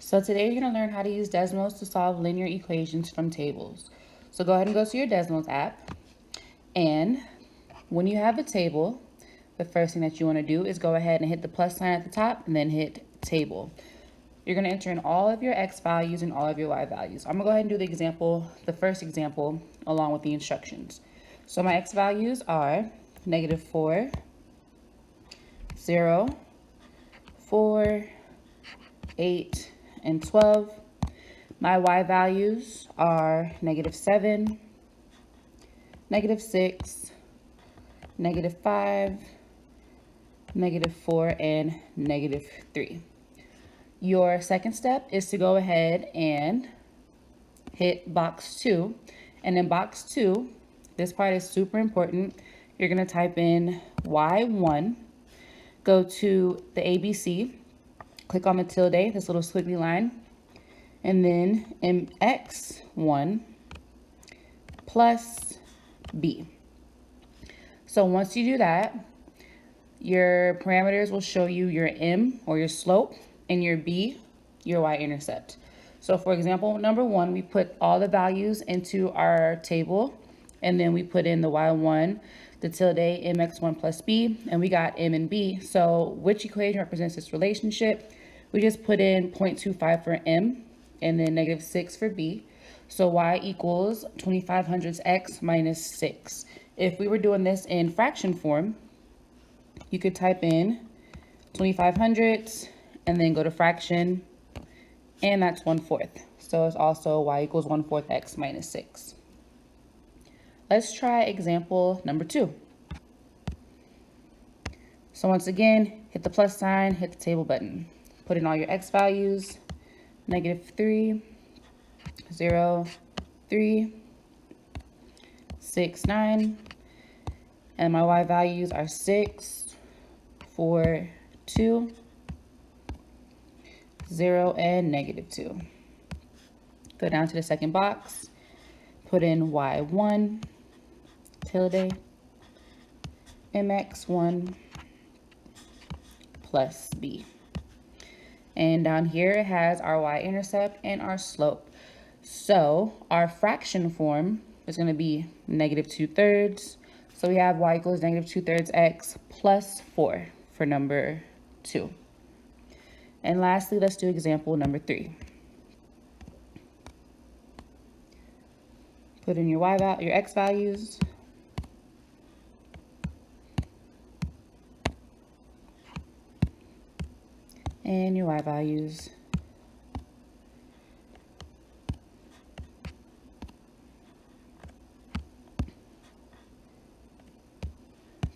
So today you're going to learn how to use Desmos to solve linear equations from tables. So go ahead and go to your Desmos app, and when you have a table, the first thing that you want to do is go ahead and hit the plus sign at the top and then hit table. You're going to enter in all of your x values and all of your y values. I'm going to go ahead and do the first example along with the instructions. So my x values are -4, 0, 4, 8, and 12. My y values are -7, -6, -5, -4, and -3. Your second step is to go ahead and hit box 2. And in box 2, this part is super important. You're going to type in y1, go to the ABC, click on the tilde, this little squiggly line, and then mx1 plus b. So once you do that, your parameters will show you your m, or your slope, and your b, your y-intercept. So for example, number 1, we put all the values into our table, and then we put in the y1, the tilde, mx1 plus b, and we got m and b. So which equation represents this relationship? We just put in 0.25 for m, and then -6 for b. So y equals 2500 x minus 6. If we were doing this in fraction form, you could type in 2500 and then go to fraction, and that's 1/4. So it's also y equals 1/4 x minus 6. Let's try example number 2. So once again, hit the plus sign, hit the table button. Put in all your x values, -3, 0, 3, 6, 9. And my y values are 6, 4, 2, 0, and -2. Go down to the second box, put in y1, tilde, mx1 plus b. And down here it has our y-intercept and our slope. So our fraction form is going to be -2/3. So we have y equals -2/3 x plus 4 for number 2. And lastly, let's do example number 3. Put in your x values, and your y values.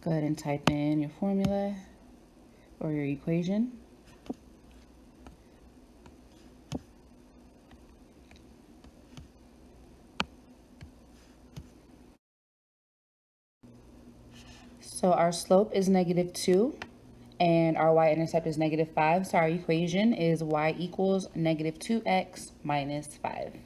Go ahead and type in your formula or your equation. So our slope is -2 and our y-intercept is -5. So our equation is y equals -2x minus 5.